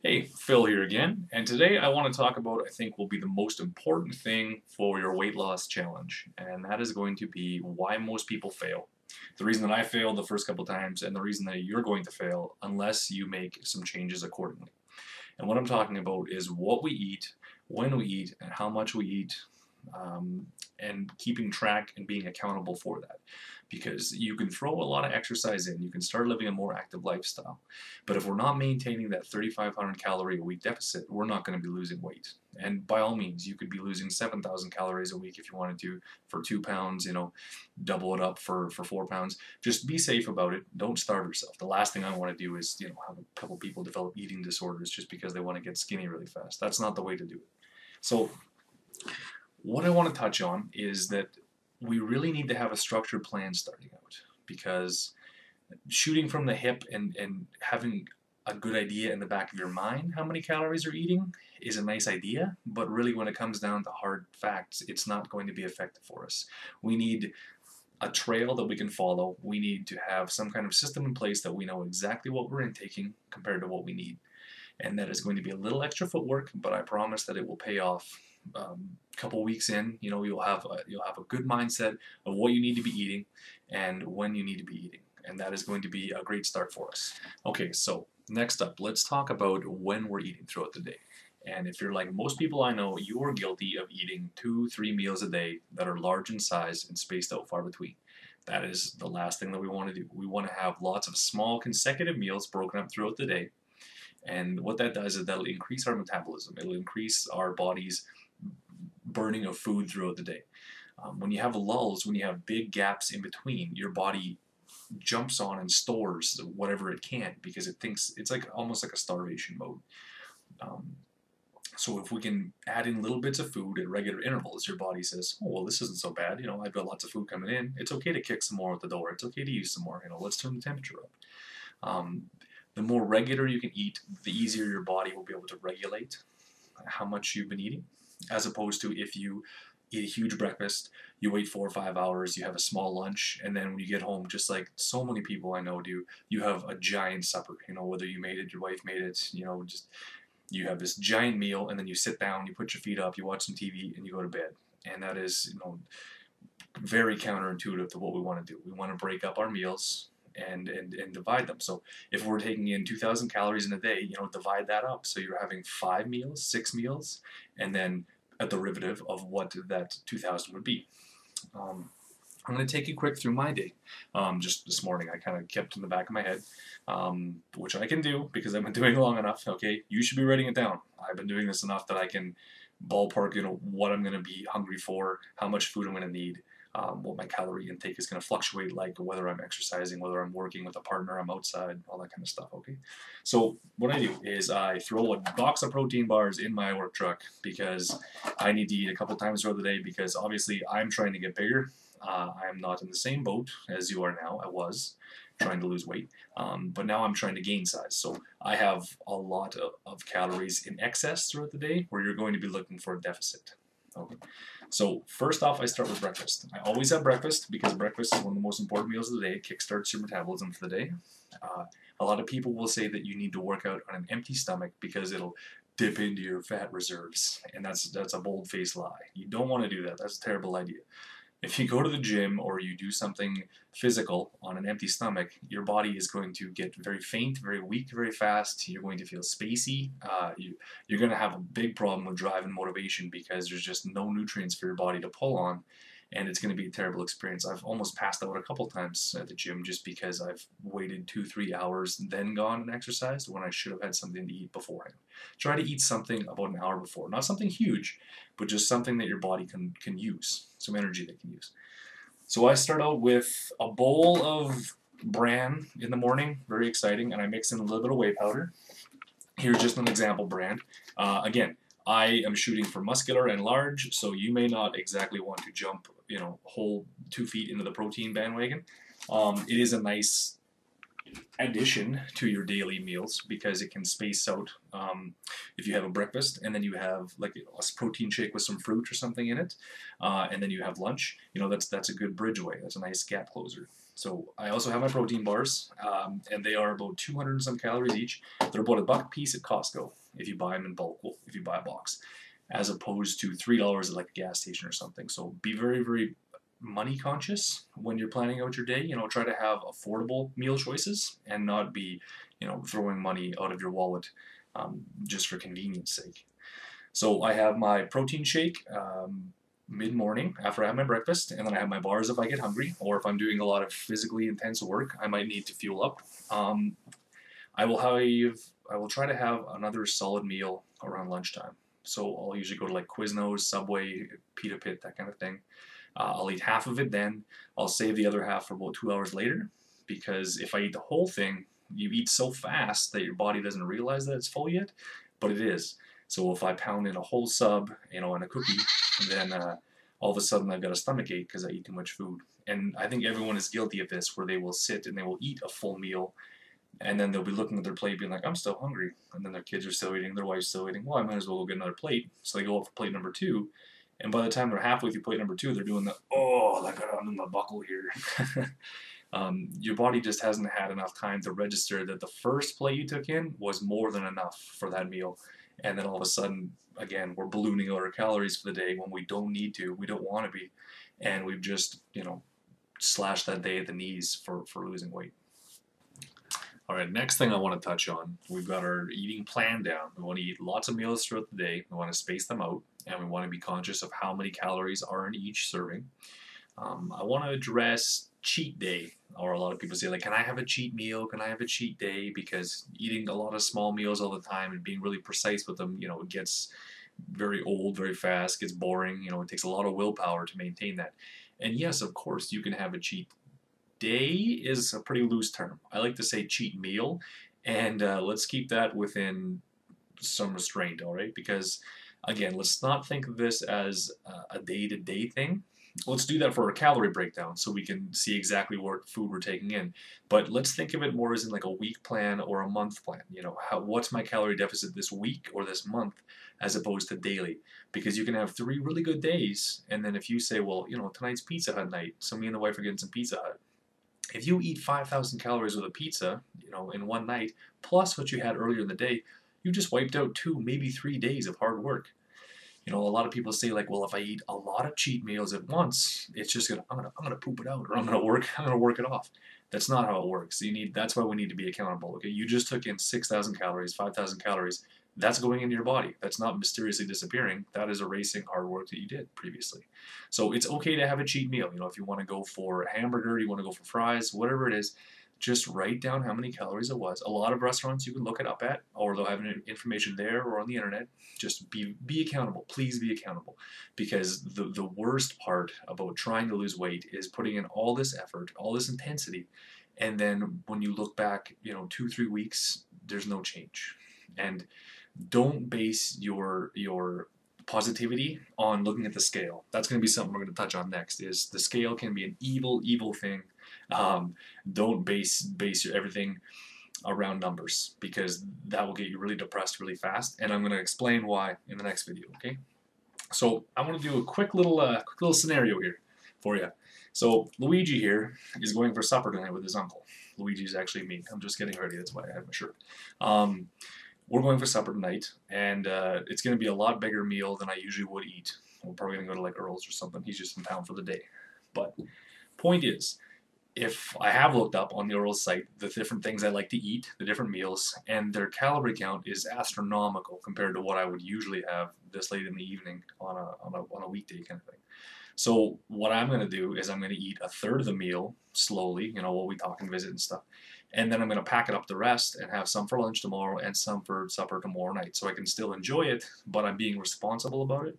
Hey, Phil here again, and today I want to talk about I think will be the most important thing for your weight loss challenge, and that is going to be why most people fail. The reason that I failed the first couple times, and the reason that you're going to fail unless you make some changes accordingly. And what I'm talking about is what we eat, when we eat, and how much we eat, um, and keeping track and being accountable for that. Because you can throw a lot of exercise in, you can start living a more active lifestyle. But if we're not maintaining that 3,500 calorie a week deficit, we're not going to be losing weight. And by all means, you could be losing 7,000 calories a week if you wanted to for 2 pounds, double it up for 4 pounds. Just be safe about it. Don't starve yourself. The last thing I want to do is, have a couple people develop eating disorders just because they want to get skinny really fast. That's not the way to do it. So what I want to touch on is that we really need to have a structured plan starting out, because shooting from the hip and having a good idea in the back of your mind how many calories you're eating is a nice idea, but really when it comes down to hard facts, it's not going to be effective for us. We need a trail that we can follow. We need to have some kind of system in place that we know exactly what we're intaking compared to what we need. And that is going to be a little extra footwork, but I promise that it will pay off. A couple weeks in, you'll have a good mindset of what you need to be eating and when you need to be eating, and that is going to be a great start for us. Okay, so next up, let's talk about when we're eating throughout the day. And if you're like most people I know, you are guilty of eating 2, 3 meals a day that are large in size and spaced out far between. That is the last thing that we want to do. We want to have lots of small consecutive meals broken up throughout the day. And what that does is that'll increase our metabolism. It'll increase our body's burning of food throughout the day. When you have lulls, when you have big gaps in between, your body jumps on and stores whatever it can because it thinks it's like almost like a starvation mode. Um, so if we can add in little bits of food at regular intervals, your body says, "Oh well, this isn't so bad. I've got lots of food coming in. It's okay to kick some more at the door. It's okay to use some more. Let's turn the temperature up." Um, the more regular you can eat, the easier your body will be able to regulate how much you've been eating, as opposed to if you eat a huge breakfast, you wait 4 or 5 hours, you have a small lunch, and then when you get home, just like so many people I know do, you have a giant supper. Whether you made it, your wife made it, just you have this giant meal, and then you sit down, you put your feet up, you watch some TV, and you go to bed. And that is, very counterintuitive to what we want to do. We want to break up our meals and divide them. So if we're taking in 2,000 calories in a day, divide that up. So you're having 5 meals, 6 meals, and then a derivative of what that 2,000 would be. I'm going to take you quick through my day. Just this morning, I kind of kept in the back of my head, which I can do because I've been doing it long enough. Okay, you should be writing it down. I've been doing this enough that I can ballpark, what I'm going to be hungry for, how much food I'm going to need, what my calorie intake is going to fluctuate, like whether I'm exercising, whether I'm working with a partner, I'm outside, all that kind of stuff. Okay, so what I do is I throw a box of protein bars in my work truck because I need to eat a couple times throughout the day because obviously I'm trying to get bigger. I am not in the same boat as you are now. I was trying to lose weight, but now I'm trying to gain size. So I have a lot of calories in excess throughout the day where you're going to be looking for a deficit. Okay. So first off, I start with breakfast. I always have breakfast because breakfast is one of the most important meals of the day. It kickstarts your metabolism for the day. A lot of people will say that you need to work out on an empty stomach because it'll dip into your fat reserves, and that's a bold-faced lie. You don't want to do that. That's a terrible idea. If you go to the gym or you do something physical on an empty stomach, your body is going to get very faint, very weak, very fast. You're going to feel spacey. You're going to have a big problem with drive and motivation because there's just no nutrients for your body to pull on, and it's going to be a terrible experience. I've almost passed out a couple times at the gym just because I've waited 2, 3 hours, then gone and exercised when I should have had something to eat beforehand. Try to eat something about an hour before, not something huge, but just something that your body can use, some energy they can use. So I start out with a bowl of bran in the morning, very exciting, and I mix in a little bit of whey powder. Here's just an example brand. Again, I am shooting for muscular and large, so you may not exactly want to jump, whole 2 feet into the protein bandwagon. It is a nice addition to your daily meals because it can space out, if you have a breakfast and then you have like a protein shake with some fruit or something in it, and then you have lunch. That's a good bridgeway. That's a nice gap closer. So I also have my protein bars, and they are about 200 and some calories each. They're about $1 a piece at Costco if you buy them in bulk, well, if you buy a box, as opposed to $3 at like a gas station or something. So be very, very money conscious when you're planning out your day. Try to have affordable meal choices and not be, throwing money out of your wallet just for convenience sake. So I have my protein shake mid-morning after I have my breakfast, and then I have my bars if I get hungry, or if I'm doing a lot of physically intense work, I might need to fuel up. I will try to have another solid meal around lunchtime. So I'll usually go to like Quiznos, Subway, Pita Pit, that kind of thing. I'll eat half of it then. I'll save the other half for about 2 hours later, because if I eat the whole thing, you eat so fast that your body doesn't realize that it's full yet, but it is. So if I pound in a whole sub, and a cookie, then all of a sudden I've got a stomach ache because I eat too much food. And I think everyone is guilty of this, where they will sit and they will eat a full meal, and then they'll be looking at their plate being like, I'm still hungry. And then their kids are still eating, their wife's still eating. Well, I might as well go get another plate. So they go up for plate number 2. And by the time they're halfway through plate number 2, they're doing the, oh, I got it on my buckle here. Your body just hasn't had enough time to register that the first plate you took in was more than enough for that meal. And then all of a sudden, again, we're ballooning out our calories for the day when we don't need to, we don't want to be. And we've just, slashed that day at the knees for losing weight. All right, next thing I want to touch on, we've got our eating plan down. We want to eat lots of meals throughout the day. We want to space them out, and we want to be conscious of how many calories are in each serving. I want to address cheat day, or a lot of people say, like, can I have a cheat meal? Can I have a cheat day? Because eating a lot of small meals all the time and being really precise with them, it gets very old very fast, gets boring. It takes a lot of willpower to maintain that. And yes, of course, you can have a cheat day is a pretty loose term. I like to say cheat meal, and let's keep that within some restraint, all right? Because, again, let's not think of this as a day-to-day thing. Let's do that for a calorie breakdown so we can see exactly what food we're taking in. But let's think of it more as in like a week plan or a month plan. What's my calorie deficit this week or this month, as opposed to daily? Because you can have 3 really good days, and then if you say, well, tonight's Pizza Hut night, so me and the wife are getting some Pizza Hut. If you eat 5,000 calories with a pizza, in one night, plus what you had earlier in the day, you just wiped out 2, maybe 3 days of hard work. A lot of people say, like, well, if I eat a lot of cheat meals at once, it's just I'm gonna poop it out, or I'm gonna work it off. That's not how it works. That's why we need to be accountable. Okay, you just took in 6,000 calories, 5,000 calories. That's going into your body. That's not mysteriously disappearing. That is erasing hard work that you did previously. So it's okay to have a cheat meal. If you want to go for a hamburger, you want to go for fries, whatever it is, just write down how many calories it was. A lot of restaurants you can look it up at, or they'll have information there or on the internet. Just be accountable. Please be accountable. Because the worst part about trying to lose weight is putting in all this effort, all this intensity, and then when you look back, 2-3 weeks, there's no change. And don't base your positivity on looking at the scale. That's going to be something we're going to touch on next. Is the scale can be an evil thing. Don't base everything around numbers, because that will get you really depressed really fast. And I'm going to explain why in the next video. Okay. So I want to do a quick little scenario here for you. So Luigi here is going for supper tonight with his uncle. Luigi is actually me. I'm just getting ready. That's why I have my shirt. We're going for supper tonight, and it's going to be a lot bigger meal than I usually would eat. We're probably going to go to like Earl's or something. He's just in town for the day. But point is, if I have looked up on the Earl's site the different things I like to eat, the different meals, and their calorie count is astronomical compared to what I would usually have this late in the evening on a weekday kind of thing. So what I'm going to do is I'm going to eat a third of the meal slowly, while we talk and visit and stuff. And then I'm going to pack it up the rest and have some for lunch tomorrow and some for supper tomorrow night. So I can still enjoy it, but I'm being responsible about it.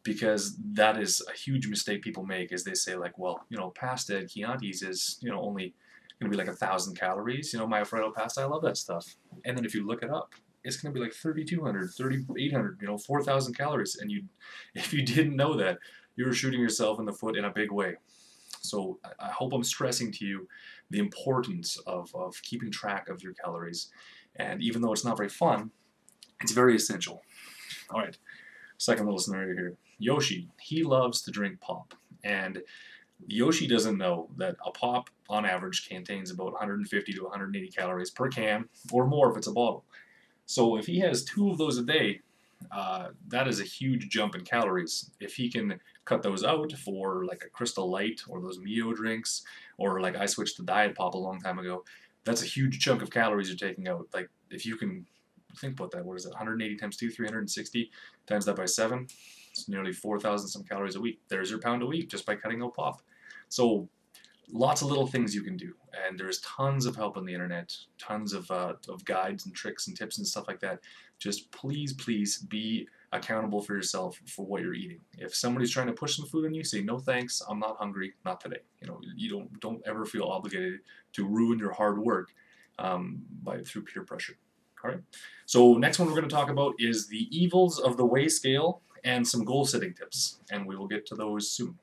Because that is a huge mistake people make, is they say, like, well, pasta at Chianti's is, only going to be like 1,000 calories. My Alfredo pasta, I love that stuff. And then if you look it up, it's going to be like 3,200, 3,800, 4,000 calories. And if you didn't know that, you're shooting yourself in the foot in a big way. So I hope I'm stressing to you the importance of keeping track of your calories. And even though it's not very fun, it's very essential. All right, second little scenario here. Yoshi, he loves to drink pop. And Yoshi doesn't know that a pop, on average, contains about 150 to 180 calories per can, or more if it's a bottle. So if he has 2 of those a day, that is a huge jump in calories. If he can cut those out for like a Crystal Light or those Mio drinks, or like I switched to Diet Pop a long time ago, that's a huge chunk of calories you're taking out. Like if you can think about that, what is it? 180 times 2, 360 times that by 7. It's nearly 4,000 some calories a week. There's your pound a week just by cutting out pop. So lots of little things you can do, and there's tons of help on the internet, tons of guides and tricks and tips and stuff like that. Just please be accountable for yourself for what you're eating. If somebody's trying to push some food on you, say no thanks, I'm not hungry, not today. You don't ever feel obligated to ruin your hard work through peer pressure. All right. So next one we're going to talk about is the evils of the weigh scale and some goal setting tips, and we will get to those soon.